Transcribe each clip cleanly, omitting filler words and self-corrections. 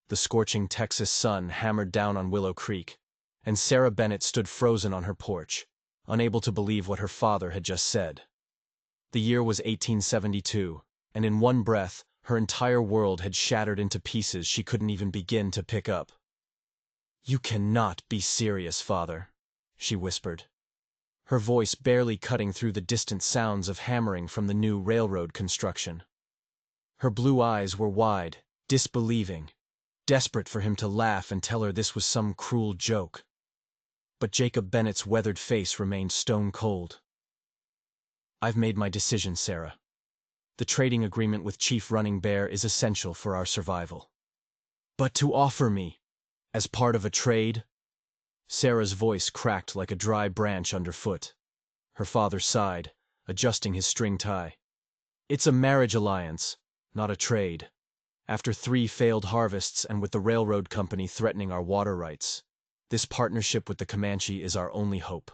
The scorching Texas sun hammered down on Willow Creek, and Sarah Bennett stood frozen on her porch, unable to believe what her father had just said. The year was 1872, and in one breath, her entire world had shattered into pieces she couldn't even begin to pick up. "You cannot be serious, Father," she whispered, her voice barely cutting through the distant sounds of hammering from the new railroad construction. Her blue eyes were wide, disbelieving, desperate for him to laugh and tell her this was some cruel joke. But Jacob Bennett's weathered face remained stone cold. "I've made my decision, Sarah. The trading agreement with Chief Running Bear is essential for our survival." "But to offer me, as part of a trade?" Sarah's voice cracked like a dry branch underfoot. Her father sighed, adjusting his string tie. "It's a marriage alliance, not a trade. After 3 failed harvests and with the railroad company threatening our water rights, this partnership with the Comanche is our only hope."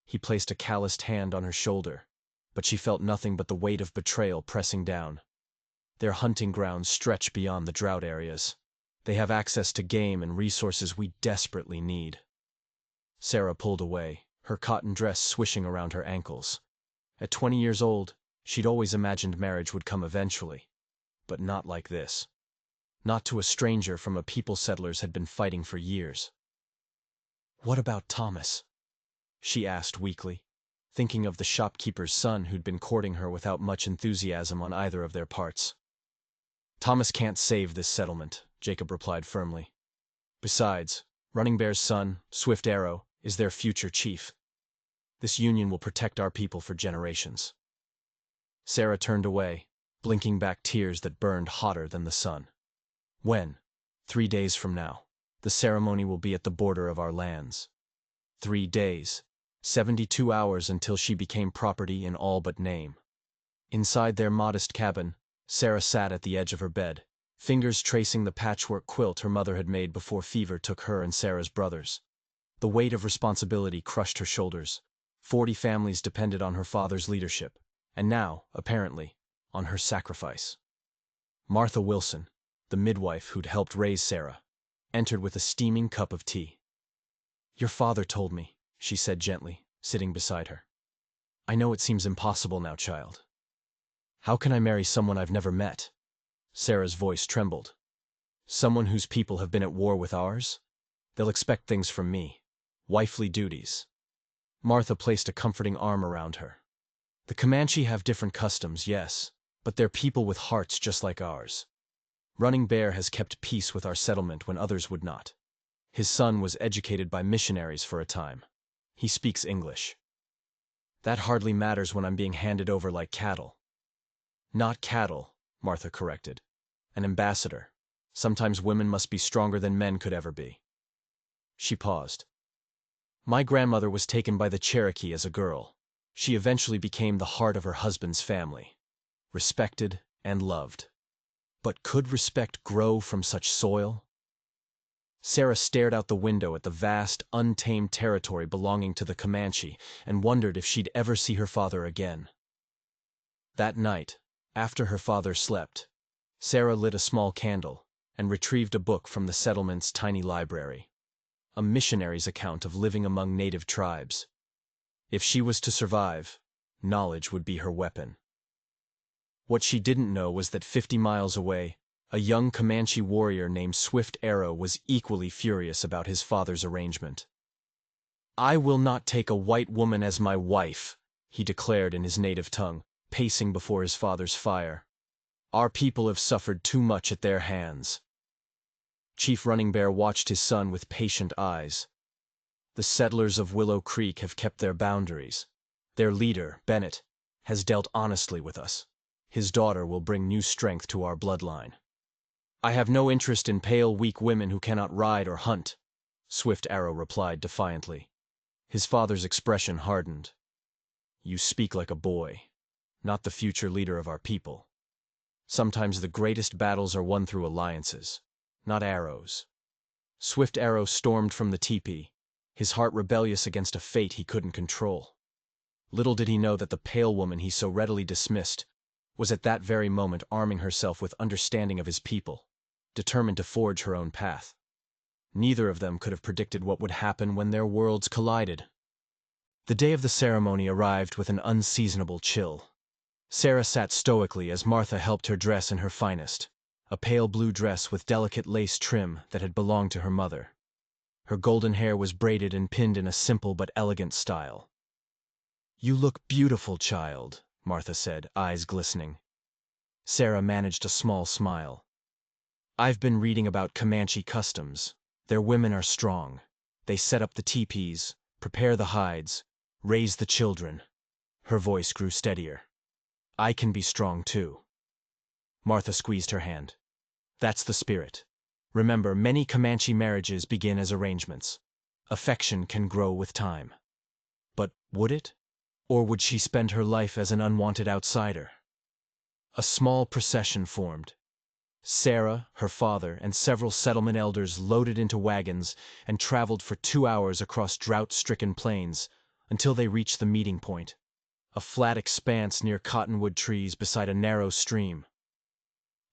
He placed a calloused hand on her shoulder, but she felt nothing but the weight of betrayal pressing down. Their hunting grounds stretch beyond the drought areas. They have access to game and resources we desperately need. Sarah pulled away, her cotton dress swishing around her ankles. At 20 years old, she'd always imagined marriage would come eventually, but not like this. Not to a stranger from a people settlers had been fighting for years. "What about Thomas?" she asked weakly, thinking of the shopkeeper's son who'd been courting her without much enthusiasm on either of their parts. "Thomas can't save this settlement," Jacob replied firmly. "Besides, Running Bear's son, Swift Arrow, is their future chief. This union will protect our people for generations." Sarah turned away, blinking back tears that burned hotter than the sun. "When? 3 days from now. The ceremony will be at the border of our lands. 3 days, 72 hours until she became property in all but name." Inside their modest cabin, Sarah sat at the edge of her bed, fingers tracing the patchwork quilt her mother had made before fever took her and Sarah's brothers. The weight of responsibility crushed her shoulders. 40 families depended on her father's leadership, and now, apparently, on her sacrifice. Martha Wilson, the midwife who'd helped raise Sarah, entered with a steaming cup of tea. "Your father told me," she said gently, sitting beside her. "I know it seems impossible now, child." "How can I marry someone I've never met?" Sarah's voice trembled. "Someone whose people have been at war with ours? They'll expect things from me. Wifely duties." Martha placed a comforting arm around her. "The Comanche have different customs, yes, but they're people with hearts just like ours. Running Bear has kept peace with our settlement when others would not. His son was educated by missionaries for a time. He speaks English. That hardly matters when I'm being handed over like cattle." "Not cattle," Martha corrected. "An ambassador. Sometimes women must be stronger than men could ever be." She paused. "My grandmother was taken by the Cherokee as a girl. She eventually became the heart of her husband's family. Respected and loved. But could respect grow from such soil?" Sarah stared out the window at the vast, untamed territory belonging to the Comanche and wondered if she'd ever see her father again. That night, after her father slept, Sarah lit a small candle and retrieved a book from the settlement's tiny library. A missionary's account of living among native tribes. If she was to survive, knowledge would be her weapon. What she didn't know was that 50 miles away, a young Comanche warrior named Swift Arrow was equally furious about his father's arrangement. "I will not take a white woman as my wife," he declared in his native tongue, pacing before his father's fire. "Our people have suffered too much at their hands." Chief Running Bear watched his son with patient eyes. "The settlers of Willow Creek have kept their boundaries. Their leader, Bennett, has dealt honestly with us. His daughter will bring new strength to our bloodline." "I have no interest in pale, weak women who cannot ride or hunt," Swift Arrow replied defiantly. His father's expression hardened. "You speak like a boy, not the future leader of our people. Sometimes the greatest battles are won through alliances, not arrows." Swift Arrow stormed from the tepee, his heart rebellious against a fate he couldn't control. Little did he know that the pale woman he so readily dismissed was at that very moment arming herself with understanding of his people, determined to forge her own path. Neither of them could have predicted what would happen when their worlds collided. The day of the ceremony arrived with an unseasonable chill. Sarah sat stoically as Martha helped her dress in her finest, a pale blue dress with delicate lace trim that had belonged to her mother. Her golden hair was braided and pinned in a simple but elegant style. "You look beautiful, child," Martha said, eyes glistening. Sarah managed a small smile. "I've been reading about Comanche customs. Their women are strong. They set up the teepees, prepare the hides, raise the children." Her voice grew steadier. "I can be strong too." Martha squeezed her hand. "That's the spirit. Remember, many Comanche marriages begin as arrangements. Affection can grow with time." But would it? Or would she spend her life as an unwanted outsider? A small procession formed. Sarah, her father, and several settlement elders loaded into wagons and traveled for 2 hours across drought-stricken plains until they reached the meeting point, a flat expanse near cottonwood trees beside a narrow stream.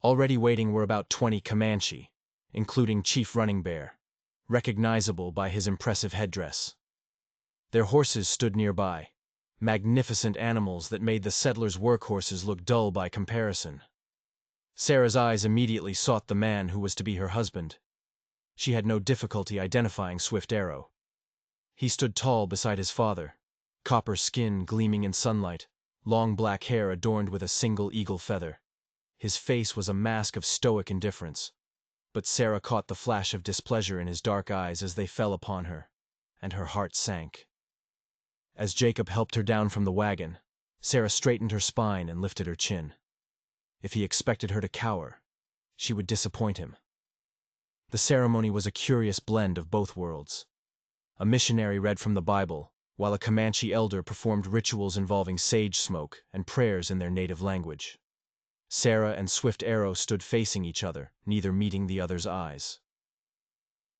Already waiting were about 20 Comanche, including Chief Running Bear, recognizable by his impressive headdress. Their horses stood nearby, magnificent animals that made the settlers' workhorses look dull by comparison. Sarah's eyes immediately sought the man who was to be her husband. She had no difficulty identifying Swift Arrow. He stood tall beside his father, copper skin gleaming in sunlight, long black hair adorned with a single eagle feather. His face was a mask of stoic indifference, but Sarah caught the flash of displeasure in his dark eyes as they fell upon her, and her heart sank. As Jacob helped her down from the wagon, Sarah straightened her spine and lifted her chin. If he expected her to cower, she would disappoint him. The ceremony was a curious blend of both worlds. A missionary read from the Bible, while a Comanche elder performed rituals involving sage smoke and prayers in their native language. Sarah and Swift Arrow stood facing each other, neither meeting the other's eyes.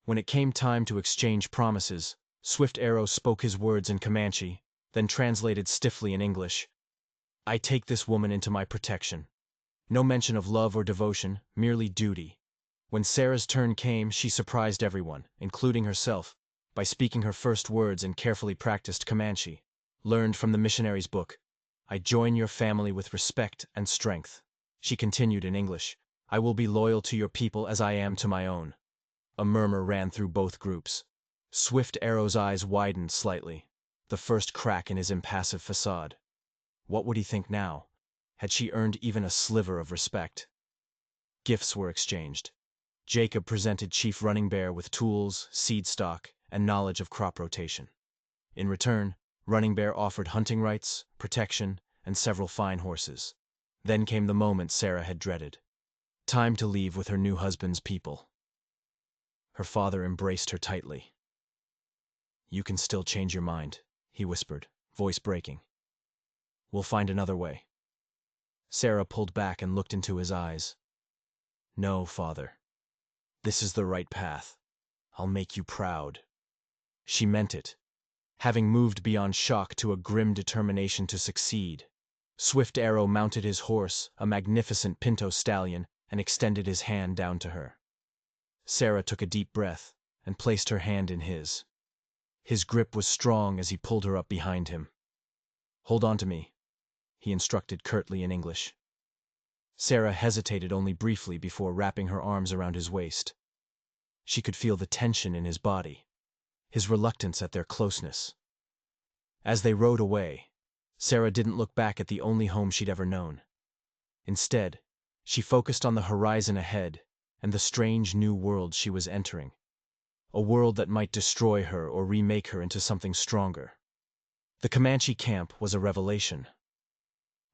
When it came time to exchange promises, Swift Arrow spoke his words in Comanche, then translated stiffly in English. "I take this woman into my protection." No mention of love or devotion, merely duty. When Sarah's turn came, she surprised everyone, including herself, by speaking her first words in carefully practiced Comanche, learned from the missionary's book. "I join your family with respect and strength." She continued in English, "I will be loyal to your people as I am to my own." A murmur ran through both groups. Swift Arrow's eyes widened slightly, the first crack in his impassive facade. What would he think now? Had she earned even a sliver of respect? Gifts were exchanged. Jacob presented Chief Running Bear with tools, seed stock, and knowledge of crop rotation. In return, Running Bear offered hunting rights, protection, and several fine horses. Then came the moment Sarah had dreaded. Time to leave with her new husband's people. Her father embraced her tightly. "You can still change your mind," he whispered, voice breaking. "We'll find another way." Sarah pulled back and looked into his eyes. "No, father. This is the right path. I'll make you proud." She meant it, having moved beyond shock to a grim determination to succeed. Swift Arrow mounted his horse, a magnificent pinto stallion, and extended his hand down to her. Sarah took a deep breath and placed her hand in his. His grip was strong as he pulled her up behind him. "Hold on to me," he instructed curtly in English. Sarah hesitated only briefly before wrapping her arms around his waist. She could feel the tension in his body, his reluctance at their closeness. As they rode away, Sarah didn't look back at the only home she'd ever known. Instead, she focused on the horizon ahead and the strange new world she was entering. A world that might destroy her or remake her into something stronger. The Comanche camp was a revelation.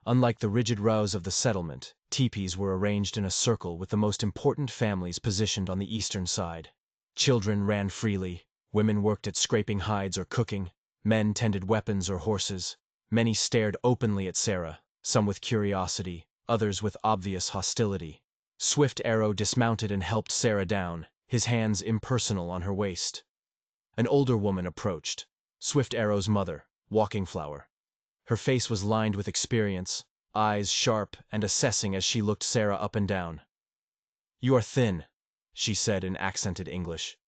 Unlike the rigid rows of the settlement, teepees were arranged in a circle with the most important families positioned on the eastern side. Children ran freely, women worked at scraping hides or cooking, men tended weapons or horses. Many stared openly at Sarah, some with curiosity, others with obvious hostility. Swift Arrow dismounted and helped Sarah down, his hands impersonal on her waist. An older woman approached, Swift Arrow's mother, Walking Flower. Her face was lined with experience, eyes sharp and assessing as she looked Sarah up and down. "You are thin," she said in accented English.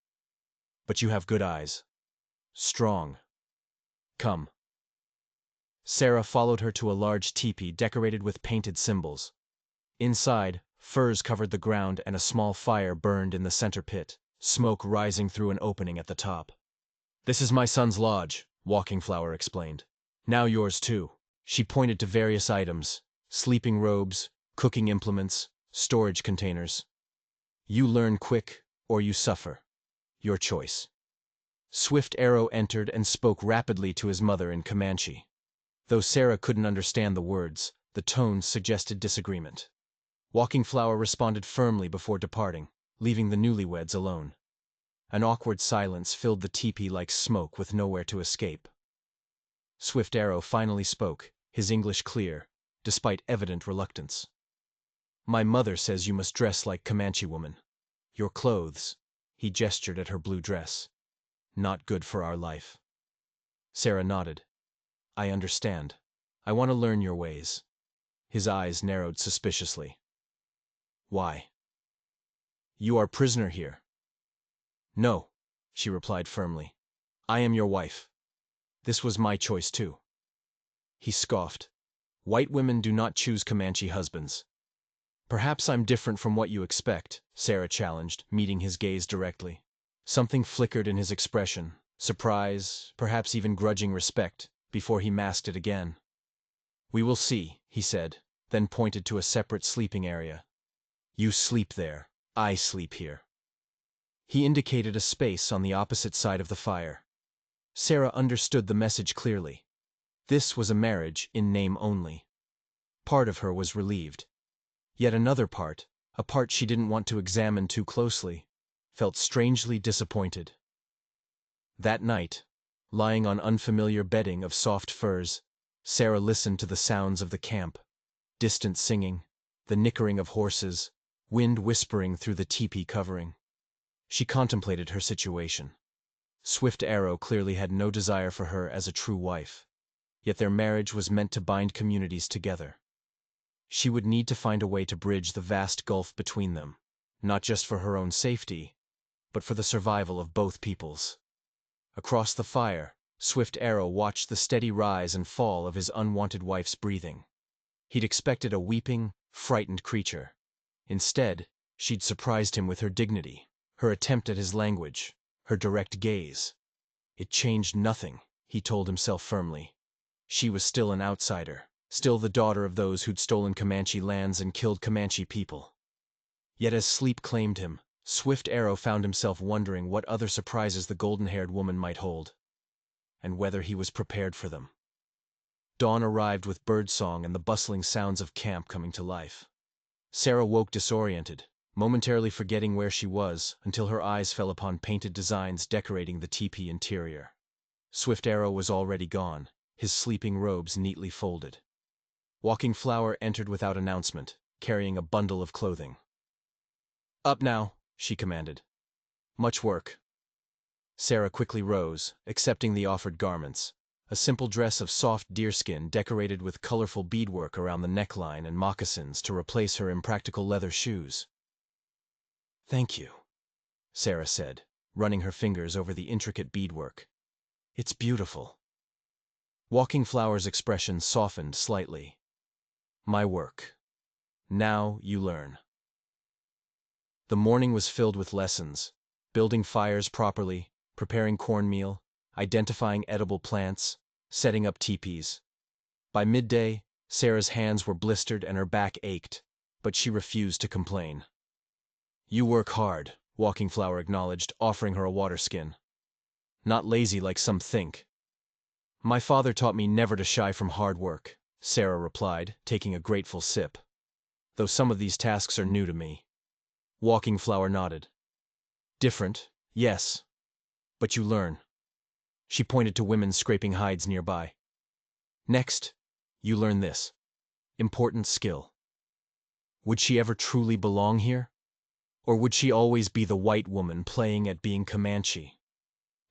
But you have good eyes. Strong. Come. Sarah followed her to a large teepee decorated with painted symbols. Inside, furs covered the ground and a small fire burned in the center pit, smoke rising through an opening at the top. This is my son's lodge, Walking Flower explained. Now yours too. She pointed to various items, sleeping robes, cooking implements, storage containers. You learn quick, or you suffer. Your choice. Swift Arrow entered and spoke rapidly to his mother in Comanche. Though Sarah couldn't understand the words, the tones suggested disagreement. Walking Flower responded firmly before departing, leaving the newlyweds alone. An awkward silence filled the teepee like smoke with nowhere to escape. Swift Arrow finally spoke, his English clear, despite evident reluctance. My mother says you must dress like Comanche woman. Your clothes, he gestured at her blue dress, not good for our life. Sarah nodded. I understand. I want to learn your ways. His eyes narrowed suspiciously. Why? You are prisoner here. No, she replied firmly. I am your wife. This was my choice too. He scoffed. White women do not choose Comanche husbands. Perhaps I'm different from what you expect, Sarah challenged, meeting his gaze directly. Something flickered in his expression, surprise, perhaps even grudging respect, before he masked it again. We will see, he said, then pointed to a separate sleeping area. You sleep there, I sleep here. He indicated a space on the opposite side of the fire. Sarah understood the message clearly. This was a marriage in name only. Part of her was relieved. Yet another part, a part she didn't want to examine too closely, felt strangely disappointed. That night, lying on unfamiliar bedding of soft furs, Sarah listened to the sounds of the camp, distant singing, the nickering of horses, wind whispering through the teepee covering. She contemplated her situation. Swift Arrow clearly had no desire for her as a true wife, yet their marriage was meant to bind communities together. She would need to find a way to bridge the vast gulf between them, not just for her own safety, but for the survival of both peoples. Across the fire, Swift Arrow watched the steady rise and fall of his unwanted wife's breathing. He'd expected a weeping, frightened creature. Instead, she'd surprised him with her dignity, her attempt at his language, her direct gaze. It changed nothing, he told himself firmly. She was still an outsider, still the daughter of those who'd stolen Comanche lands and killed Comanche people. Yet as sleep claimed him, Swift Arrow found himself wondering what other surprises the golden-haired woman might hold, and whether he was prepared for them. Dawn arrived with birdsong and the bustling sounds of camp coming to life. Sarah woke disoriented, momentarily forgetting where she was until her eyes fell upon painted designs decorating the teepee interior. Swift Arrow was already gone, his sleeping robes neatly folded. Walking Flower entered without announcement, carrying a bundle of clothing. Up now, she commanded. Much work. Sarah quickly rose, accepting the offered garments, a simple dress of soft deerskin decorated with colorful beadwork around the neckline and moccasins to replace her impractical leather shoes. Thank you, Sarah said, running her fingers over the intricate beadwork. It's beautiful. Walking Flower's expression softened slightly. My work. Now you learn. The morning was filled with lessons, building fires properly, preparing cornmeal, identifying edible plants, setting up teepees. By midday, Sarah's hands were blistered and her back ached, but she refused to complain. You work hard, Walking Flower acknowledged, offering her a water skin. Not lazy like some think. My father taught me never to shy from hard work, Sarah replied, taking a grateful sip. Though some of these tasks are new to me. Walking Flower nodded. Different, yes. But you learn. She pointed to women scraping hides nearby. Next, you learn this. Important skill. Would she ever truly belong here? Or would she always be the white woman playing at being Comanche?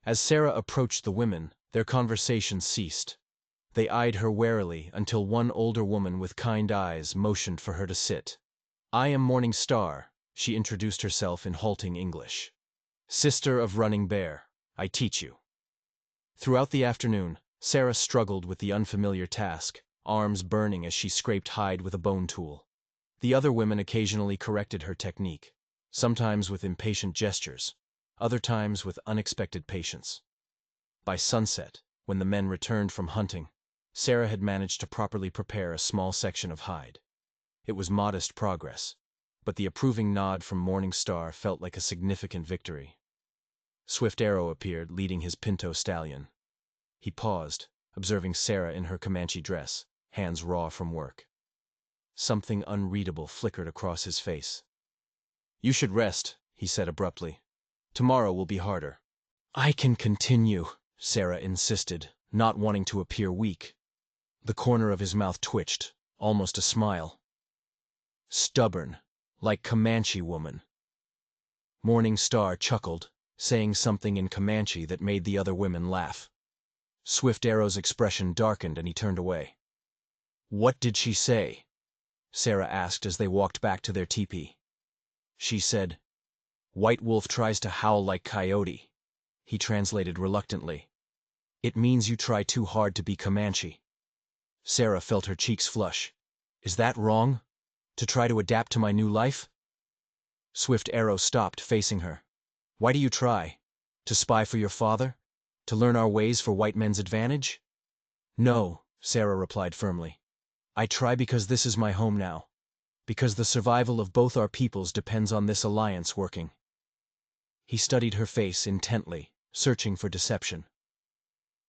As Sarah approached the women, their conversation ceased. They eyed her warily until one older woman with kind eyes motioned for her to sit. I am Morning Star, She introduced herself in halting English. "Sister of Running Bear, I teach you." Throughout the afternoon, Sarah struggled with the unfamiliar task, arms burning as she scraped hide with a bone tool. The other women occasionally corrected her technique, sometimes with impatient gestures, other times with unexpected patience. By sunset, when the men returned from hunting, Sarah had managed to properly prepare a small section of hide. It was modest progress, but the approving nod from Morning Star felt like a significant victory. Swift Arrow appeared, leading his pinto stallion. He paused, observing Sarah in her Comanche dress, hands raw from work. Something unreadable flickered across his face. "You should rest," he said abruptly. "Tomorrow will be harder." "I can continue," Sarah insisted, not wanting to appear weak. The corner of his mouth twitched, almost a smile. "Stubborn, like Comanche woman." Morning Star chuckled, saying something in Comanche that made the other women laugh. Swift Arrow's expression darkened and he turned away. "What did she say?" Sarah asked as they walked back to their teepee. "She said, 'White Wolf tries to howl like coyote.'" He translated reluctantly. "It means you try too hard to be Comanche." Sarah felt her cheeks flush. "Is that wrong? To try to adapt to my new life?" Swift Arrow stopped, facing her. "Why do you try? To spy for your father? To learn our ways for white men's advantage?" "No," Sarah replied firmly. "I try because this is my home now. Because the survival of both our peoples depends on this alliance working." He studied her face intently, searching for deception.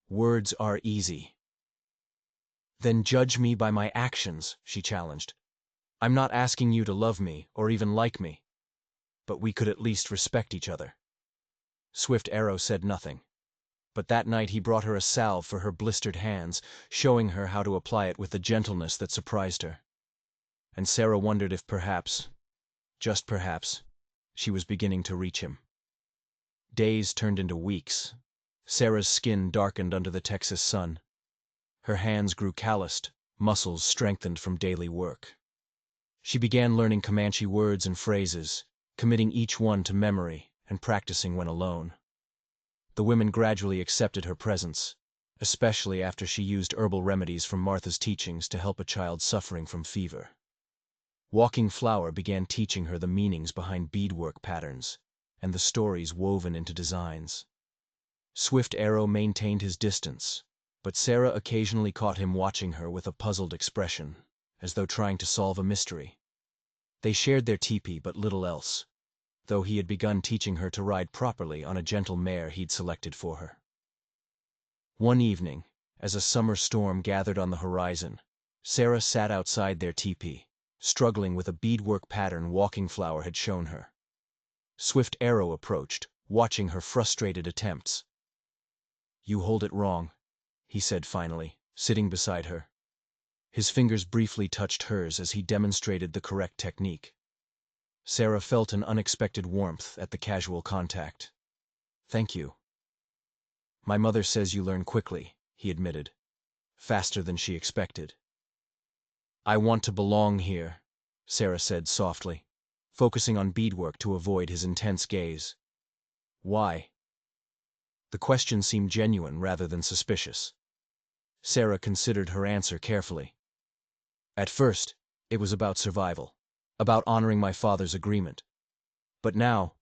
"Words are easy." "Then judge me by my actions," she challenged. "I'm not asking you to love me, or even like me. But we could at least respect each other." Swift Arrow said nothing. But that night he brought her a salve for her blistered hands, showing her how to apply it with a gentleness that surprised her. And Sarah wondered if perhaps, just perhaps, she was beginning to reach him. Days turned into weeks. Sarah's skin darkened under the Texas sun. Her hands grew calloused, muscles strengthened from daily work. She began learning Comanche words and phrases, committing each one to memory and practicing when alone. The women gradually accepted her presence, especially after she used herbal remedies from Martha's teachings to help a child suffering from fever. Walking Flower began teaching her the meanings behind beadwork patterns and the stories woven into designs. Swift Arrow maintained his distance, but Sarah occasionally caught him watching her with a puzzled expression, as though trying to solve a mystery. They shared their teepee, but little else, though he had begun teaching her to ride properly on a gentle mare he'd selected for her. One evening, as a summer storm gathered on the horizon, Sarah sat outside their teepee, struggling with a beadwork pattern Walking Flower had shown her. Swift Arrow approached, watching her frustrated attempts. "You hold it wrong," he said finally, sitting beside her. His fingers briefly touched hers as he demonstrated the correct technique. Sarah felt an unexpected warmth at the casual contact. "Thank you." "My mother says you learn quickly," he admitted, faster than she expected. "I want to belong here," Sarah said softly, focusing on beadwork to avoid his intense gaze. "Why?" The question seemed genuine rather than suspicious. Sarah considered her answer carefully. "At first, it was about survival, about honoring my father's agreement. But now—"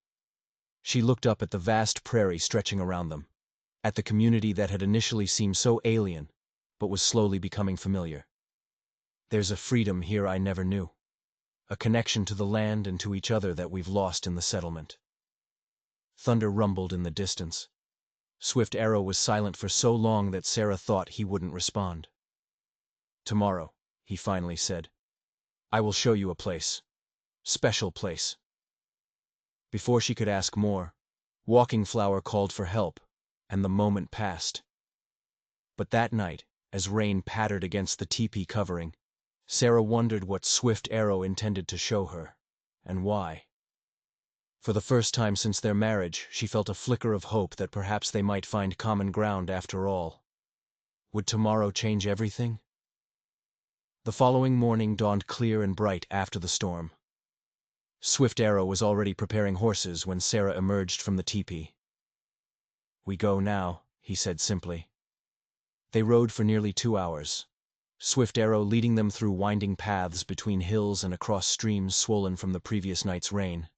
She looked up at the vast prairie stretching around them, at the community that had initially seemed so alien, but was slowly becoming familiar. "There's a freedom here I never knew. A connection to the land and to each other that we've lost in the settlement." Thunder rumbled in the distance. Swift Arrow was silent for so long that Sarah thought he wouldn't respond. "Tomorrow," he finally said, "I will show you a place. Special place." Before she could ask more, Walking Flower called for help, and the moment passed. But that night, as rain pattered against the teepee covering, Sarah wondered what Swift Arrow intended to show her, and why. For the first time since their marriage, she felt a flicker of hope that perhaps they might find common ground after all. Would tomorrow change everything? The following morning dawned clear and bright after the storm. Swift Arrow was already preparing horses when Sarah emerged from the tepee. "We go now," he said simply. They rode for nearly 2 hours, Swift Arrow leading them through winding paths between hills and across streams swollen from the previous night's rain.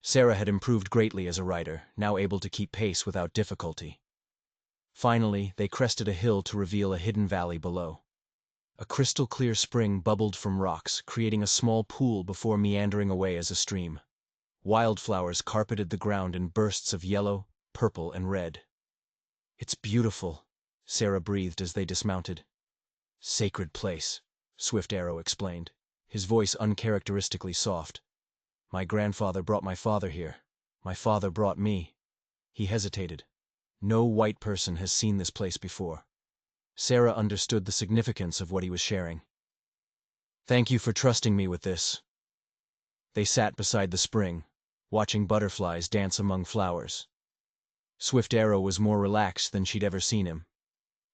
Sarah had improved greatly as a rider, now able to keep pace without difficulty. Finally, they crested a hill to reveal a hidden valley below. A crystal-clear spring bubbled from rocks, creating a small pool before meandering away as a stream. Wildflowers carpeted the ground in bursts of yellow, purple, and red. "It's beautiful," Sarah breathed as they dismounted. "Sacred place," Swift Arrow explained, his voice uncharacteristically soft. "My grandfather brought my father here. My father brought me." He hesitated. "No white person has seen this place before." Sarah understood the significance of what he was sharing. "Thank you for trusting me with this." They sat beside the spring, watching butterflies dance among flowers. Swift Arrow was more relaxed than she'd ever seen him.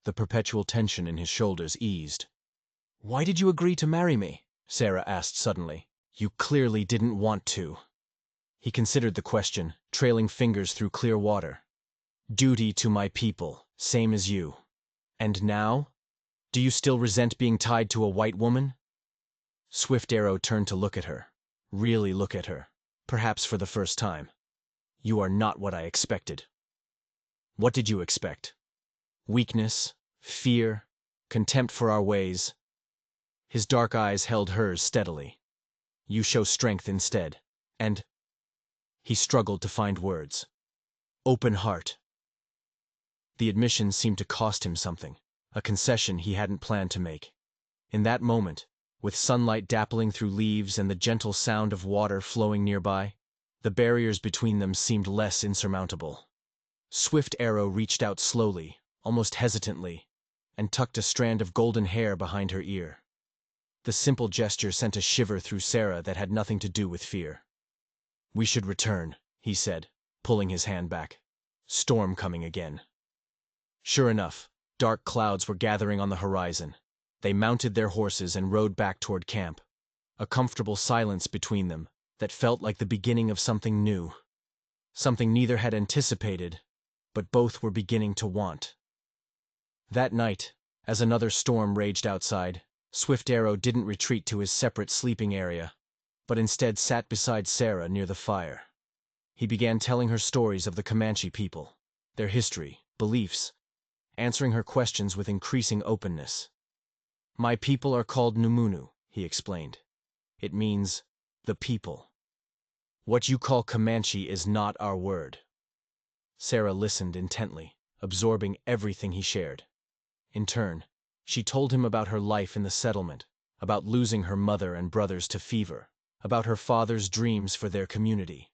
The perpetual tension in his shoulders eased. "Why did you agree to marry me?" Sarah asked suddenly. "You clearly didn't want to." He considered the question, trailing fingers through clear water. "Duty to my people, same as you. And now? Do you still resent being tied to a white woman?" Swift Arrow turned to look at her. Really look at her. Perhaps for the first time. "You are not what I expected." "What did you expect? Weakness, fear, contempt for our ways?" His dark eyes held hers steadily. "You show strength instead. And—" He struggled to find words. "Open heart." The admission seemed to cost him something, a concession he hadn't planned to make. In that moment, with sunlight dappling through leaves and the gentle sound of water flowing nearby, the barriers between them seemed less insurmountable. Swift Arrow reached out slowly, almost hesitantly, and tucked a strand of golden hair behind her ear. The simple gesture sent a shiver through Sarah that had nothing to do with fear. "We should return," he said, pulling his hand back. "Storm coming again." Sure enough, dark clouds were gathering on the horizon. They mounted their horses and rode back toward camp. A comfortable silence between them that felt like the beginning of something new. Something neither had anticipated, but both were beginning to want. That night, as another storm raged outside, Swift Arrow didn't retreat to his separate sleeping area, but instead sat beside Sarah near the fire. He began telling her stories of the Comanche people, their history, beliefs, answering her questions with increasing openness. "My people are called Numunu," he explained. "It means, the people. What you call Comanche is not our word." Sarah listened intently, absorbing everything he shared. In turn, she told him about her life in the settlement, about losing her mother and brothers to fever, about her father's dreams for their community.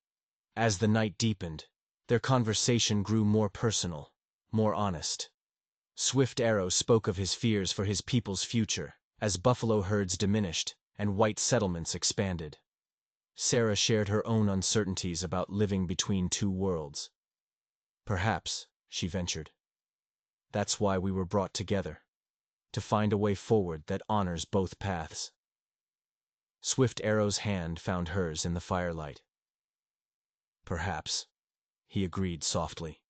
As the night deepened, their conversation grew more personal, more honest. Swift Arrow spoke of his fears for his people's future, as buffalo herds diminished and white settlements expanded. Sarah shared her own uncertainties about living between two worlds. "Perhaps," she ventured, "that's why we were brought together, to find a way forward that honors both paths." Swift Arrow's hand found hers in the firelight. "Perhaps," he agreed softly.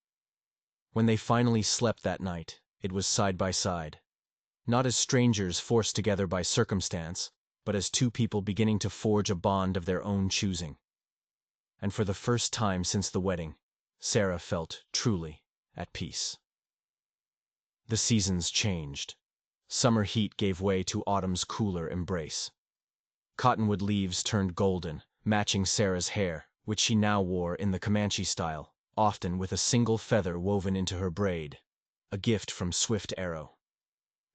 When they finally slept that night, it was side by side. Not as strangers forced together by circumstance, but as two people beginning to forge a bond of their own choosing. And for the first time since the wedding, Sarah felt truly at peace. The seasons changed. Summer heat gave way to autumn's cooler embrace. Cottonwood leaves turned golden, matching Sarah's hair, which she now wore in the Comanche style, often with a single feather woven into her braid, a gift from Swift Arrow.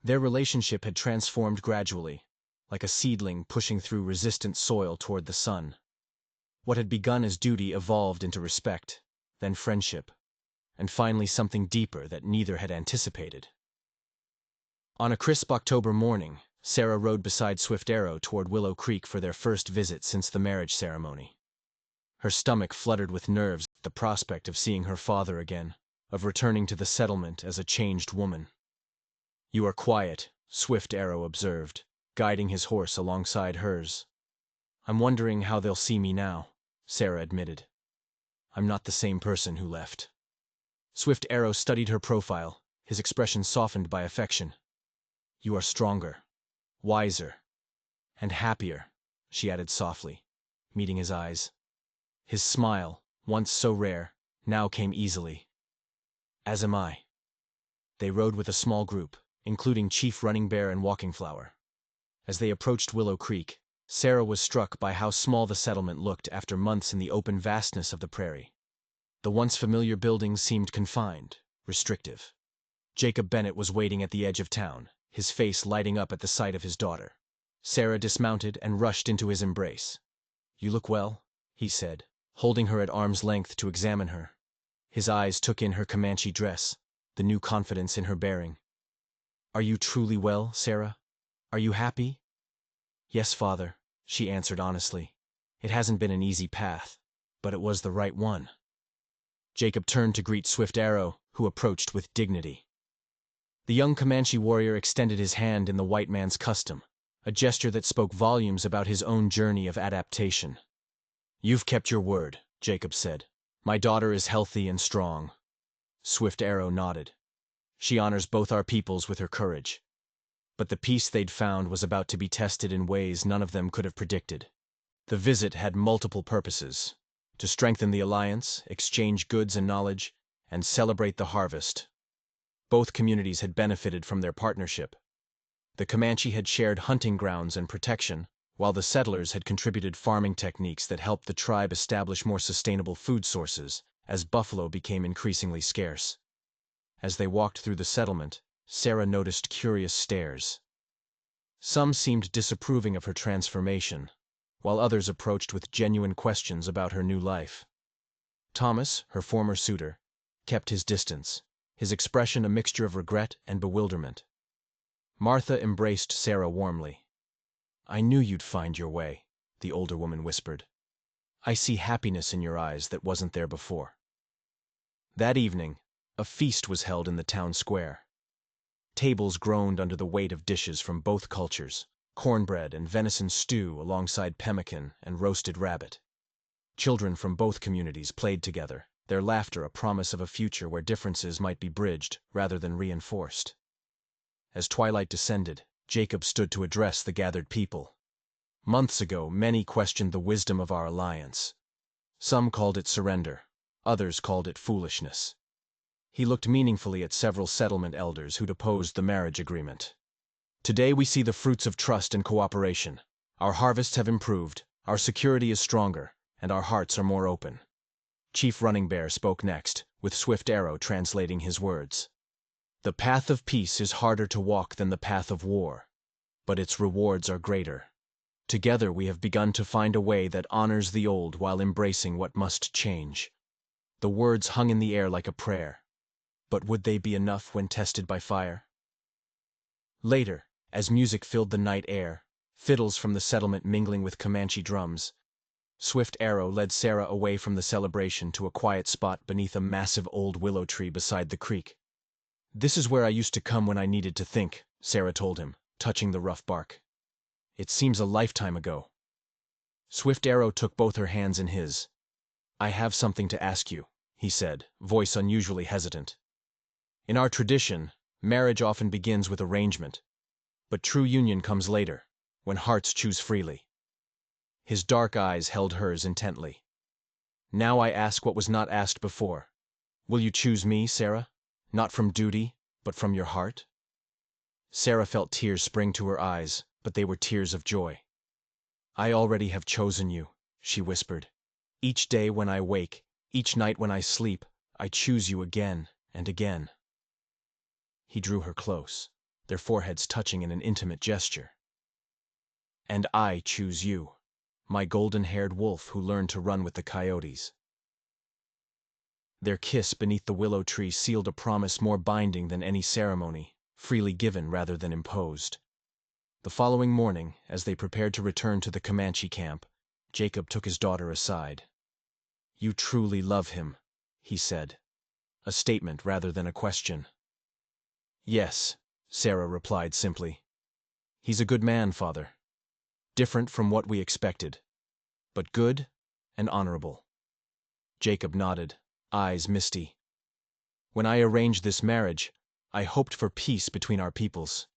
Their relationship had transformed gradually, like a seedling pushing through resistant soil toward the sun. What had begun as duty evolved into respect, then friendship, and finally something deeper that neither had anticipated. On a crisp October morning, Sarah rode beside Swift Arrow toward Willow Creek for their first visit since the marriage ceremony. Her stomach fluttered with nerves at the prospect of seeing her father again, of returning to the settlement as a changed woman. "You are quiet," Swift Arrow observed, guiding his horse alongside hers. I'm wondering how they'll see me now, Sarah admitted. I'm not the same person who left. Swift Arrow studied her profile, his expression softened by affection. You are stronger, wiser, and happier, she added softly, meeting his eyes. His smile, once so rare, now came easily. As am I. They rode with a small group, including Chief Running Bear and Walking Flower. As they approached Willow Creek, Sarah was struck by how small the settlement looked after months in the open vastness of the prairie. The once familiar buildings seemed confined, restrictive. Jacob Bennet was waiting at the edge of town, his face lighting up at the sight of his daughter. Sarah dismounted and rushed into his embrace. You look well, he said, holding her at arm's length to examine her. His eyes took in her Comanche dress, the new confidence in her bearing. Are you truly well, Sarah? Are you happy? Yes, father, she answered honestly. It hasn't been an easy path, but it was the right one. Jacob turned to greet Swift Arrow, who approached with dignity. The young Comanche warrior extended his hand in the white man's custom, a gesture that spoke volumes about his own journey of adaptation. You've kept your word, Jacob said. My daughter is healthy and strong. Swift Arrow nodded. She honors both our peoples with her courage. But the peace they'd found was about to be tested in ways none of them could have predicted. The visit had multiple purposes: to strengthen the alliance, exchange goods and knowledge, and celebrate the harvest. Both communities had benefited from their partnership. The Comanche had shared hunting grounds and protection, while the settlers had contributed farming techniques that helped the tribe establish more sustainable food sources as buffalo became increasingly scarce. As they walked through the settlement, Sarah noticed curious stares. Some seemed disapproving of her transformation, while others approached with genuine questions about her new life. Thomas, her former suitor, kept his distance, his expression a mixture of regret and bewilderment. Martha embraced Sarah warmly. I knew you'd find your way, the older woman whispered. I see happiness in your eyes that wasn't there before. That evening, a feast was held in the town square. Tables groaned under the weight of dishes from both cultures, cornbread and venison stew alongside pemmican and roasted rabbit. Children from both communities played together, their laughter a promise of a future where differences might be bridged rather than reinforced. As twilight descended, Jacob stood to address the gathered people. Months ago, many questioned the wisdom of our alliance. Some called it surrender, others called it foolishness. He looked meaningfully at several settlement elders who'd opposed the marriage agreement. Today we see the fruits of trust and cooperation. Our harvests have improved, our security is stronger, and our hearts are more open. Chief Running Bear spoke next, with Swift Arrow translating his words. The path of peace is harder to walk than the path of war, but its rewards are greater. Together we have begun to find a way that honors the old while embracing what must change. The words hung in the air like a prayer. But would they be enough when tested by fire? Later, as music filled the night air, fiddles from the settlement mingling with Comanche drums, Swift Arrow led Sarah away from the celebration to a quiet spot beneath a massive old willow tree beside the creek. This is where I used to come when I needed to think, Sarah told him, touching the rough bark. It seems a lifetime ago. Swift Arrow took both her hands in his. I have something to ask you, he said, voice unusually hesitant. In our tradition, marriage often begins with arrangement, but true union comes later, when hearts choose freely. His dark eyes held hers intently. Now I ask what was not asked before. Will you choose me, Sarah? Not from duty, but from your heart? Sarah felt tears spring to her eyes, but they were tears of joy. I already have chosen you, she whispered. Each day when I wake, each night when I sleep, I choose you again and again. He drew her close, their foreheads touching in an intimate gesture. And I choose you, my golden-haired wolf who learned to run with the coyotes. Their kiss beneath the willow tree sealed a promise more binding than any ceremony, freely given rather than imposed. The following morning, as they prepared to return to the Comanche camp, Jacob took his daughter aside. You truly love him, he said, a statement rather than a question. Yes, Sarah replied simply. He's a good man, father. Different from what we expected, but good and honorable. Jacob nodded, eyes misty. When I arranged this marriage, I hoped for peace between our peoples.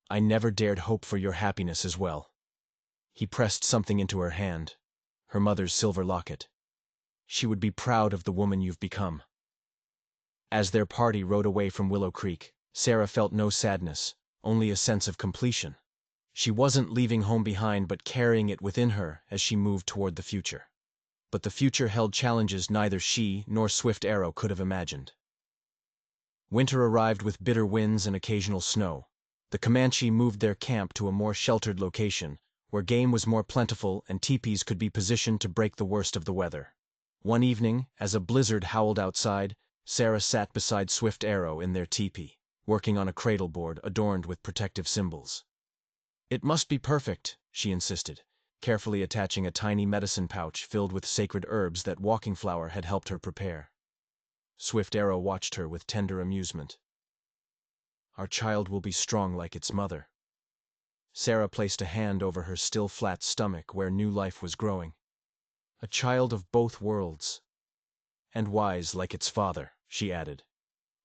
I never dared hope for your happiness as well. He pressed something into her hand, her mother's silver locket. She would be proud of the woman you've become. As their party rode away from Willow Creek, Sarah felt no sadness, only a sense of completion. She wasn't leaving home behind but carrying it within her as she moved toward the future. But the future held challenges neither she nor Swift Arrow could have imagined. Winter arrived with bitter winds and occasional snow. The Comanche moved their camp to a more sheltered location, where game was more plentiful and teepees could be positioned to break the worst of the weather. One evening, as a blizzard howled outside, Sarah sat beside Swift Arrow in their teepee, working on a cradle board adorned with protective symbols. It must be perfect, she insisted, carefully attaching a tiny medicine pouch filled with sacred herbs that Walking Flower had helped her prepare. Swift Arrow watched her with tender amusement. Our child will be strong like its mother. Sarah placed a hand over her still flat stomach where new life was growing. A child of both worlds. And wise like its father, she added.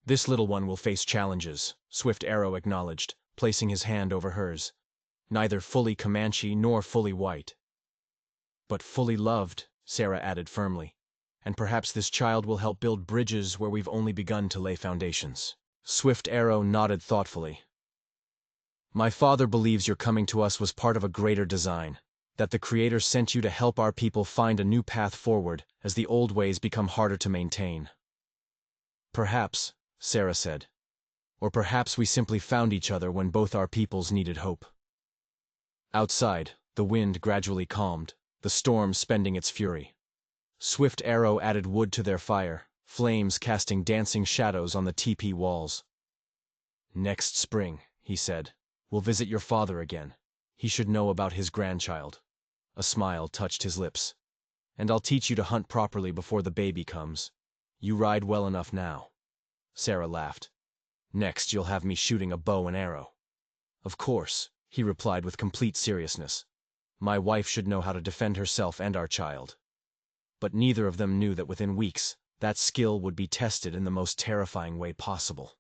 This little one will face challenges, Swift Arrow acknowledged, placing his hand over hers. Neither fully Comanche nor fully white. But fully loved, Sarah added firmly. And perhaps this child will help build bridges where we've only begun to lay foundations. Swift Arrow nodded thoughtfully. My father believes your coming to us was part of a greater design, that the Creator sent you to help our people find a new path forward as the old ways become harder to maintain. Perhaps, Sarah said. Or perhaps we simply found each other when both our peoples needed hope. Outside, the wind gradually calmed, the storm spending its fury. Swift Arrow added wood to their fire, flames casting dancing shadows on the teepee walls. Next spring, he said, we'll visit your father again. He should know about his grandchild. A smile touched his lips. And I'll teach you to hunt properly before the baby comes. You ride well enough now. Sarah laughed. Next you'll have me shooting a bow and arrow. Of course, he replied with complete seriousness. My wife should know how to defend herself and our child. But neither of them knew that within weeks, that skill would be tested in the most terrifying way possible.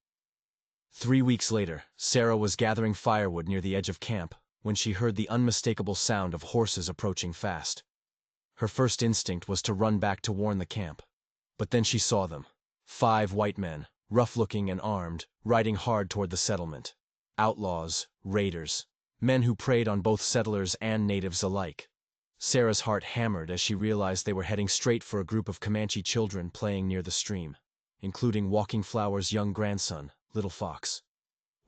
3 weeks later, Sarah was gathering firewood near the edge of camp when she heard the unmistakable sound of horses approaching fast. Her first instinct was to run back to warn the camp. But then she saw them. 5 white men, rough-looking and armed, riding hard toward the settlement. Outlaws, raiders, men who preyed on both settlers and natives alike. Sarah's heart hammered as she realized they were heading straight for a group of Comanche children playing near the stream, including Walking Flower's young grandson, Little Fox.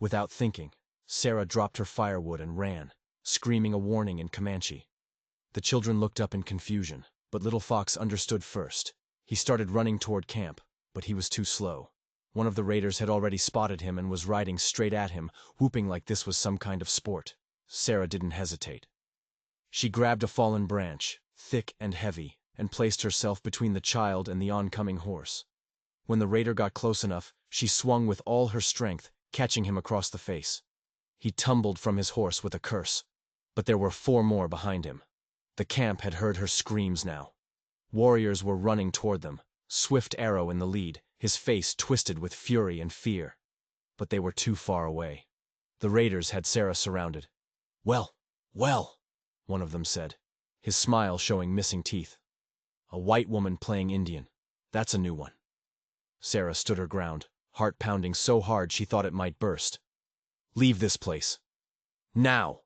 Without thinking, Sarah dropped her firewood and ran, screaming a warning in Comanche. The children looked up in confusion, but Little Fox understood first. He started running toward camp, but he was too slow. One of the raiders had already spotted him and was riding straight at him, whooping like this was some kind of sport. Sarah didn't hesitate. She grabbed a fallen branch, thick and heavy, and placed herself between the child and the oncoming horse. When the raider got close enough, she swung with all her strength, catching him across the face. He tumbled from his horse with a curse. But there were 4 more behind him. The camp had heard her screams now. Warriors were running toward them, Swift Arrow in the lead, his face twisted with fury and fear. But they were too far away. The raiders had Sarah surrounded. Well, one of them said, his smile showing missing teeth. A white woman playing Indian. That's a new one. Sarah stood her ground, heart pounding so hard she thought it might burst. Leave this place. Now!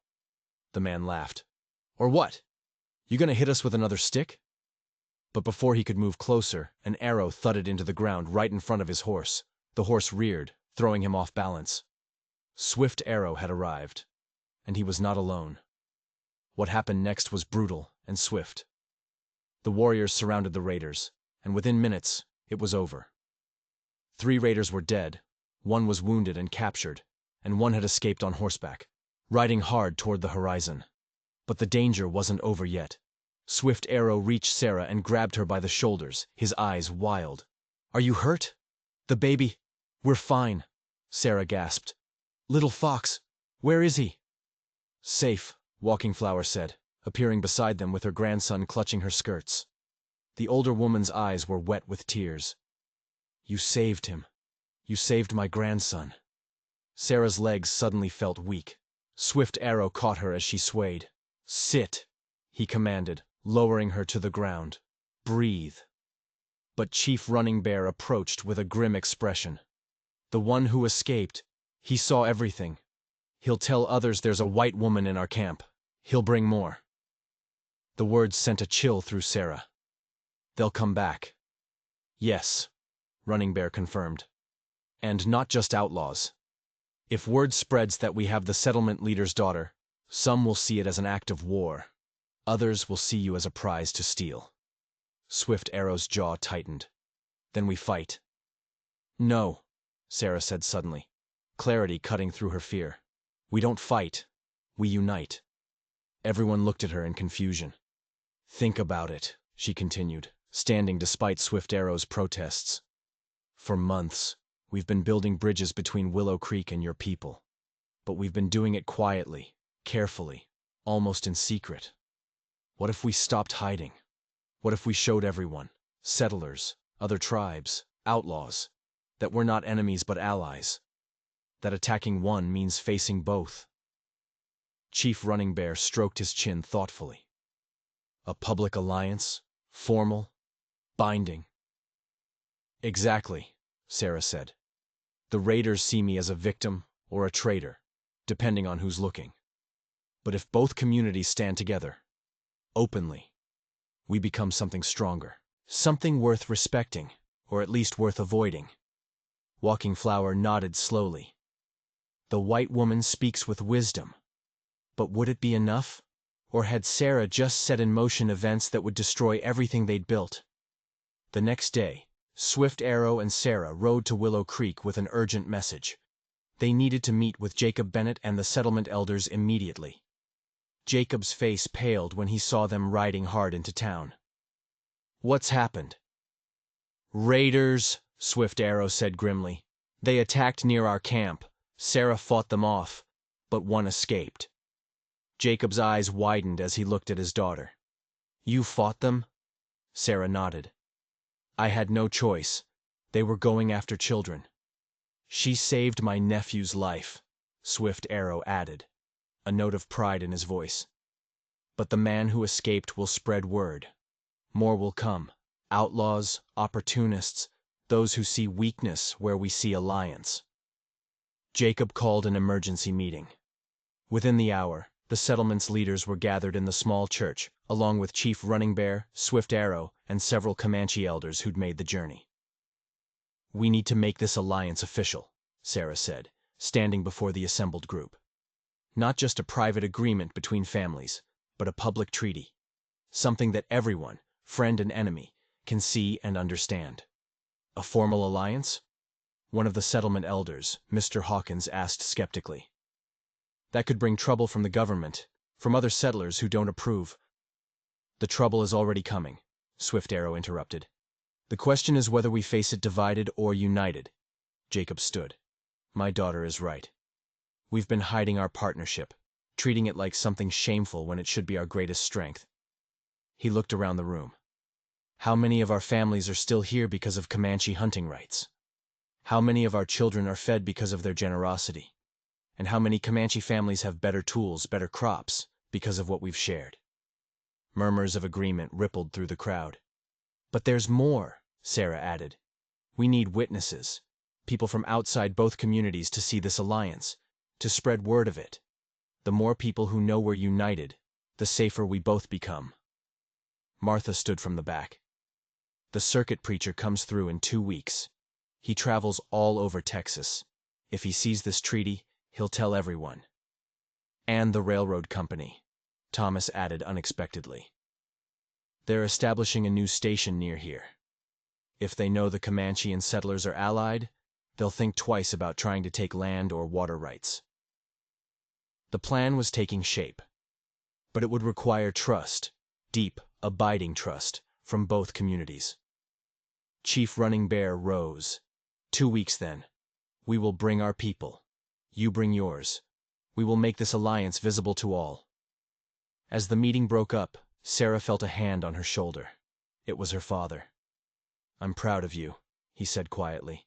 The man laughed. Or what? You gonna hit us with another stick? But before he could move closer, an arrow thudded into the ground right in front of his horse. The horse reared, throwing him off balance. Swift Arrow had arrived. And he was not alone. What happened next was brutal and swift. The warriors surrounded the raiders, and within minutes, it was over. 3 raiders were dead, 1 was wounded and captured, and 1 had escaped on horseback, riding hard toward the horizon. But the danger wasn't over yet. Swift Arrow reached Sarah and grabbed her by the shoulders, his eyes wild. Are you hurt? The baby? We're fine, Sarah gasped. Little Fox, where is he? Safe, Walking Flower said, appearing beside them with her grandson clutching her skirts. The older woman's eyes were wet with tears. "You saved him. You saved my grandson." Sarah's legs suddenly felt weak. Swift Arrow caught her as she swayed. "Sit," he commanded, lowering her to the ground. "Breathe." But Chief Running Bear approached with a grim expression. "The one who escaped, he saw everything. He'll tell others there's a white woman in our camp. He'll bring more." The words sent a chill through Sarah. "They'll come back." "Yes," Running Bear confirmed. "And not just outlaws. If word spreads that we have the settlement leader's daughter, some will see it as an act of war. Others will see you as a prize to steal." Swift Arrow's jaw tightened. "Then we fight." "No," Sarah said suddenly, clarity cutting through her fear. "We don't fight. We unite." Everyone looked at her in confusion. "Think about it," she continued, standing despite Swift Arrow's protests. "For months, we've been building bridges between Willow Creek and your people. But we've been doing it quietly, carefully, almost in secret. What if we stopped hiding? What if we showed everyone, settlers, other tribes, outlaws, that we're not enemies but allies? That attacking one means facing both?" Chief Running Bear stroked his chin thoughtfully. "A public alliance? Formal? Binding?" "Exactly," Sarah said. "The raiders see me as a victim or a traitor, depending on who's looking. But if both communities stand together, openly, we become something stronger. Something worth respecting, or at least worth avoiding." Walking Flower nodded slowly. "The white woman speaks with wisdom. But would it be enough? Or had Sarah just set in motion events that would destroy everything they'd built?" The next day, Swift Arrow and Sarah rode to Willow Creek with an urgent message. They needed to meet with Jacob Bennett and the settlement elders immediately. Jacob's face paled when he saw them riding hard into town. "What's happened?" "Raiders," Swift Arrow said grimly. "They attacked near our camp. Sarah fought them off, but one escaped." Jacob's eyes widened as he looked at his daughter. "You fought them?" Sarah nodded. "I had no choice. They were going after children." "She saved my nephew's life," Swift Arrow added, a note of pride in his voice. "But the man who escaped will spread word. More will come. Outlaws, opportunists, those who see weakness where we see alliance." Jacob called an emergency meeting. Within the hour, the settlement's leaders were gathered in the small church, along with Chief Running Bear, Swift Arrow, and several Comanche elders who'd made the journey. "We need to make this alliance official," Sarah said, standing before the assembled group. "Not just a private agreement between families, but a public treaty. Something that everyone, friend and enemy, can see and understand." "A formal alliance?" one of the settlement elders, Mr. Hawkins, asked skeptically. "That could bring trouble from the government, from other settlers who don't approve." "The trouble is already coming," Swift Arrow interrupted. "The question is whether we face it divided or united." Jacob stood. "My daughter is right. We've been hiding our partnership, treating it like something shameful when it should be our greatest strength." He looked around the room. "How many of our families are still here because of Comanche hunting rights? How many of our children are fed because of their generosity? And how many Comanche families have better tools, better crops, because of what we've shared?" Murmurs of agreement rippled through the crowd. "But there's more," Sarah added. "We need witnesses, people from outside both communities to see this alliance, to spread word of it. The more people who know we're united, the safer we both become." Martha stood from the back. "The circuit preacher comes through in 2 weeks. He travels all over Texas. If he sees this treaty, he'll tell everyone." "And the railroad company," Thomas added unexpectedly. "They're establishing a new station near here. If they know the Comanche and settlers are allied, they'll think twice about trying to take land or water rights." The plan was taking shape, but it would require trust, deep, abiding trust, from both communities. Chief Running Bear rose. 2 weeks then. We will bring our people. You bring yours. We will make this alliance visible to all." As the meeting broke up, Sarah felt a hand on her shoulder. It was her father. "I'm proud of you," he said quietly.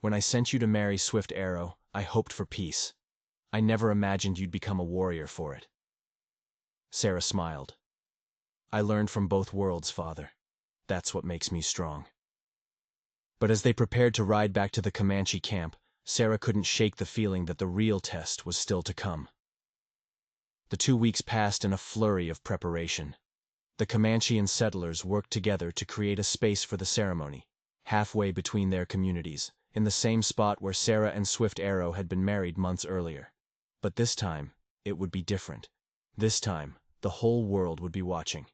"When I sent you to marry Swift Arrow, I hoped for peace. I never imagined you'd become a warrior for it." Sarah smiled. "I learned from both worlds, father. That's what makes me strong." But as they prepared to ride back to the Comanche camp, Sarah couldn't shake the feeling that the real test was still to come. The 2 weeks passed in a flurry of preparation. The Comanche and settlers worked together to create a space for the ceremony, halfway between their communities, in the same spot where Sarah and Swift Arrow had been married months earlier. But this time, it would be different. This time, the whole world would be watching.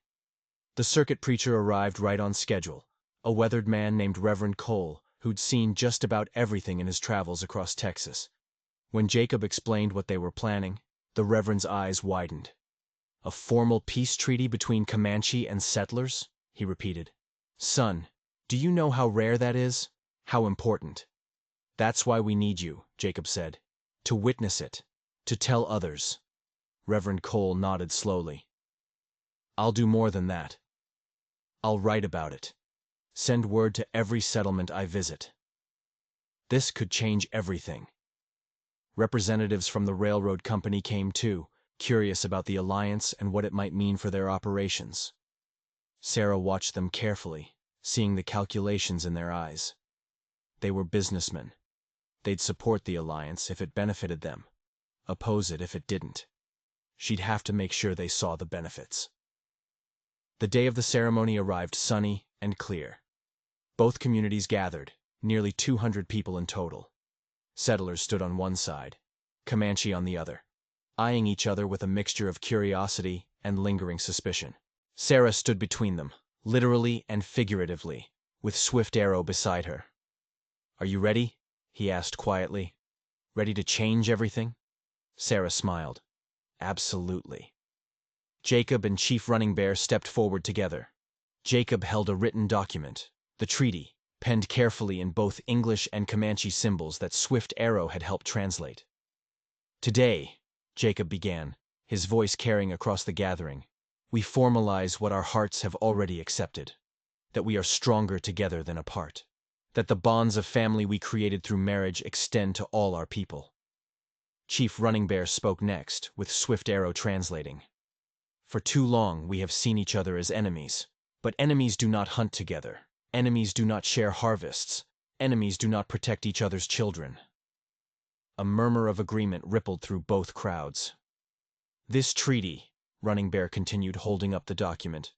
The circuit preacher arrived right on schedule, a weathered man named Reverend Cole, who'd seen just about everything in his travels across Texas. When Jacob explained what they were planning, the Reverend's eyes widened. "A formal peace treaty between Comanche and settlers?" he repeated. "Son, do you know how rare that is? How important?" "That's why we need you," Jacob said. "To witness it. To tell others." Reverend Cole nodded slowly. "I'll do more than that. I'll write about it. Send word to every settlement I visit." This could change everything. Representatives from the railroad company came too, curious about the alliance and what it might mean for their operations. Sarah watched them carefully, seeing the calculations in their eyes. They were businessmen. They'd support the alliance if it benefited them, oppose it if it didn't. She'd have to make sure they saw the benefits. The day of the ceremony arrived sunny and clear. Both communities gathered, nearly 200 people in total. Settlers stood on one side, Comanche on the other, eyeing each other with a mixture of curiosity and lingering suspicion. Sarah stood between them, literally and figuratively, with Swift Arrow beside her. "Are you ready?" he asked quietly. "Ready to change everything?" Sarah smiled. "Absolutely." Jacob and Chief Running Bear stepped forward together. Jacob held a written document, the treaty, penned carefully in both English and Comanche symbols that Swift Arrow had helped translate. "Today," Jacob began, his voice carrying across the gathering, "we formalize what our hearts have already accepted, that we are stronger together than apart, that the bonds of family we created through marriage extend to all our people." Chief Running Bear spoke next, with Swift Arrow translating. "For too long we have seen each other as enemies, but enemies do not hunt together. Enemies do not share harvests. Enemies do not protect each other's children." A murmur of agreement rippled through both crowds. "This treaty," Running Bear continued, holding up the document,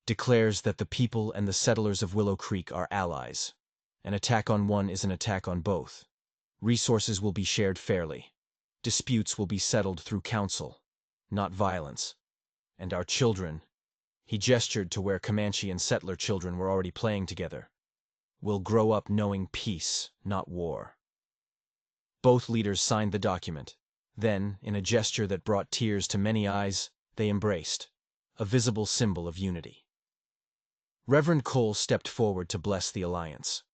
"declares that the people and the settlers of Willow Creek are allies. An attack on one is an attack on both. Resources will be shared fairly. Disputes will be settled through counsel, not violence. And our children," he gestured to where Comanche and settler children were already playing together, "will grow up knowing peace, not war." Both leaders signed the document. Then, in a gesture that brought tears to many eyes, they embraced, a visible symbol of unity. Reverend Cole stepped forward to bless the alliance.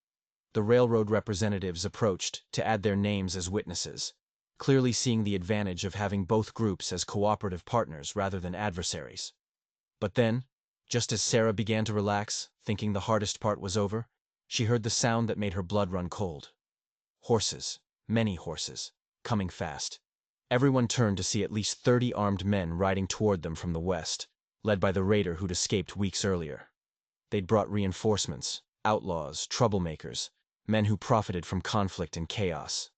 The railroad representatives approached to add their names as witnesses, clearly seeing the advantage of having both groups as cooperative partners rather than adversaries. But then, just as Sarah began to relax, thinking the hardest part was over, she heard the sound that made her blood run cold. Horses, many horses, coming fast. Everyone turned to see at least 30 armed men riding toward them from the west, led by the raider who'd escaped weeks earlier. They'd brought reinforcements, outlaws, troublemakers, men who profited from conflict and chaos.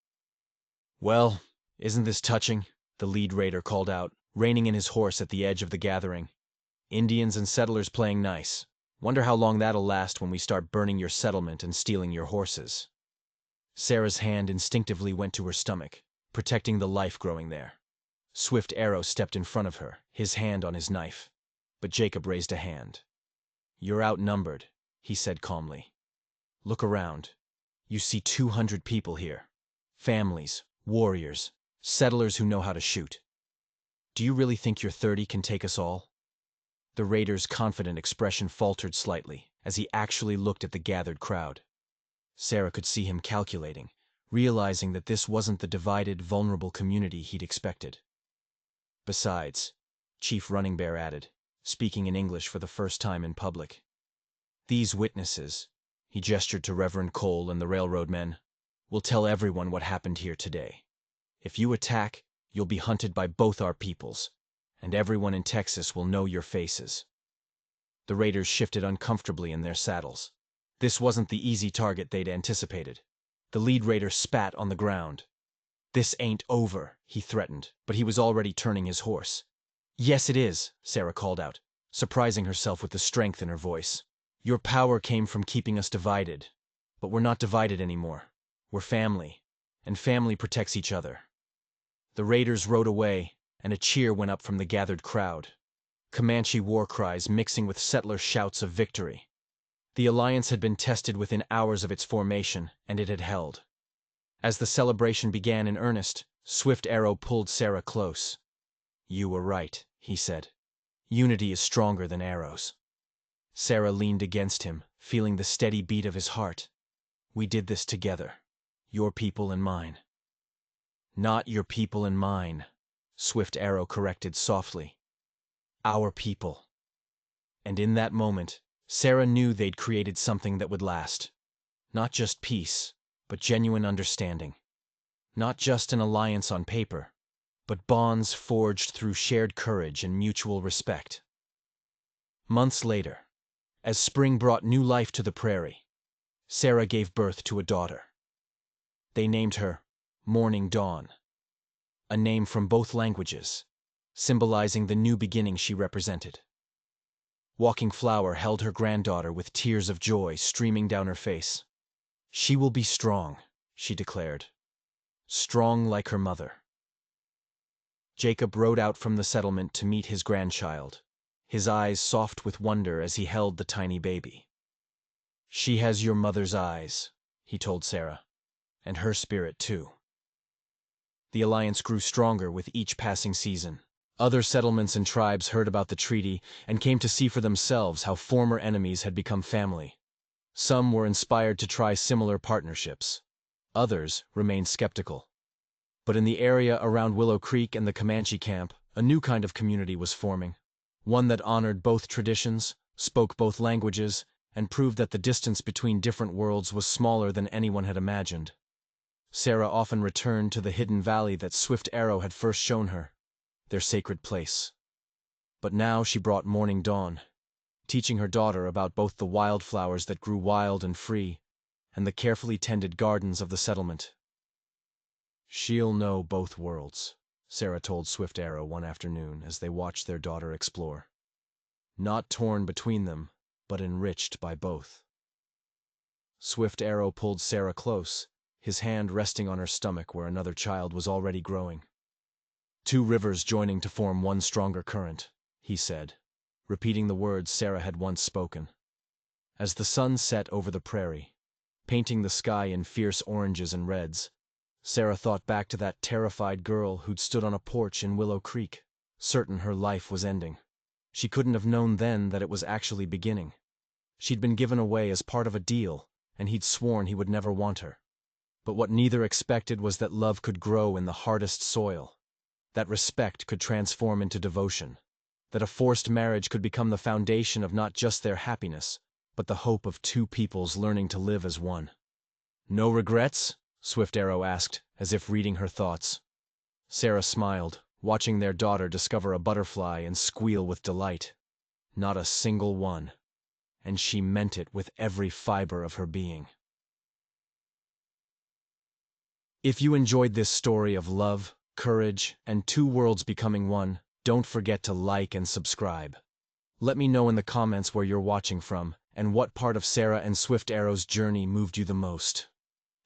"Well, isn't this touching?" the lead raider called out, reining in his horse at the edge of the gathering. "Indians and settlers playing nice. Wonder how long that'll last when we start burning your settlement and stealing your horses." Sarah's hand instinctively went to her stomach, protecting the life growing there. Swift Arrow stepped in front of her, his hand on his knife. But Jacob raised a hand. "You're outnumbered," he said calmly. "Look around. You see 200 people here. Families, warriors, settlers who know how to shoot. Do you really think your 30 can take us all?" The raider's confident expression faltered slightly as he actually looked at the gathered crowd. Sarah could see him calculating, realizing that this wasn't the divided, vulnerable community he'd expected. Besides, Chief Running Bear added, speaking in English for the first time in public. These witnesses, he gestured to Reverend Cole and the railroad men, will tell everyone what happened here today. If you attack, you'll be hunted by both our peoples, and everyone in Texas will know your faces. The raiders shifted uncomfortably in their saddles. This wasn't the easy target they'd anticipated. The lead raider spat on the ground. "This ain't over," he threatened, but he was already turning his horse. "Yes, it is," Sarah called out, surprising herself with the strength in her voice. "Your power came from keeping us divided, but we're not divided anymore. We're family, and family protects each other." The raiders rode away, and a cheer went up from the gathered crowd. Comanche war cries mixing with settler shouts of victory. The alliance had been tested within hours of its formation, and it had held. As the celebration began in earnest, Swift Arrow pulled Sarah close. "You were right," he said. "Unity is stronger than arrows." Sarah leaned against him, feeling the steady beat of his heart. "We did this together, your people and mine." "Not your people and mine," Swift Arrow corrected softly. "Our people." And in that moment, Sarah knew they'd created something that would last. Not just peace, but genuine understanding. Not just an alliance on paper, but bonds forged through shared courage and mutual respect. Months later, as spring brought new life to the prairie, Sarah gave birth to a daughter. They named her Morning Dawn, a name from both languages, symbolizing the new beginning she represented. Walking Flower held her granddaughter with tears of joy streaming down her face. "She will be strong," she declared. "Strong like her mother." Jacob rode out from the settlement to meet his grandchild, his eyes soft with wonder as he held the tiny baby. "She has your mother's eyes," he told Sarah, "and her spirit too." The alliance grew stronger with each passing season. Other settlements and tribes heard about the treaty and came to see for themselves how former enemies had become family. Some were inspired to try similar partnerships. Others remained skeptical. But in the area around Willow Creek and the Comanche camp, a new kind of community was forming. One that honored both traditions, spoke both languages, and proved that the distance between different worlds was smaller than anyone had imagined. Sarah often returned to the hidden valley that Swift Arrow had first shown her, their sacred place. But now she brought Morning Dawn, teaching her daughter about both the wildflowers that grew wild and free, and the carefully tended gardens of the settlement. "She'll know both worlds," Sarah told Swift Arrow one afternoon as they watched their daughter explore. "Not torn between them, but enriched by both." Swift Arrow pulled Sarah close, his hand resting on her stomach where another child was already growing. "Two rivers joining to form one stronger current," he said, repeating the words Sarah had once spoken. As the sun set over the prairie, painting the sky in fierce oranges and reds, Sarah thought back to that terrified girl who'd stood on a porch in Willow Creek, certain her life was ending. She couldn't have known then that it was actually beginning. She'd been given away as part of a deal, and he'd sworn he would never want her. But what neither expected was that love could grow in the hardest soil, that respect could transform into devotion, that a forced marriage could become the foundation of not just their happiness, but the hope of two peoples learning to live as one. "No regrets?" Swift Arrow asked, as if reading her thoughts. Sarah smiled, watching their daughter discover a butterfly and squeal with delight. Not a single one. And she meant it with every fiber of her being. If you enjoyed this story of love, courage, and two worlds becoming one, don't forget to like and subscribe. Let me know in the comments where you're watching from, and what part of Sarah and Swift Arrow's journey moved you the most.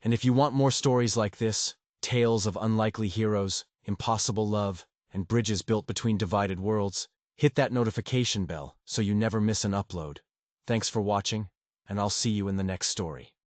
And if you want more stories like this, tales of unlikely heroes, impossible love, and bridges built between divided worlds, hit that notification bell so you never miss an upload. Thanks for watching, and I'll see you in the next story.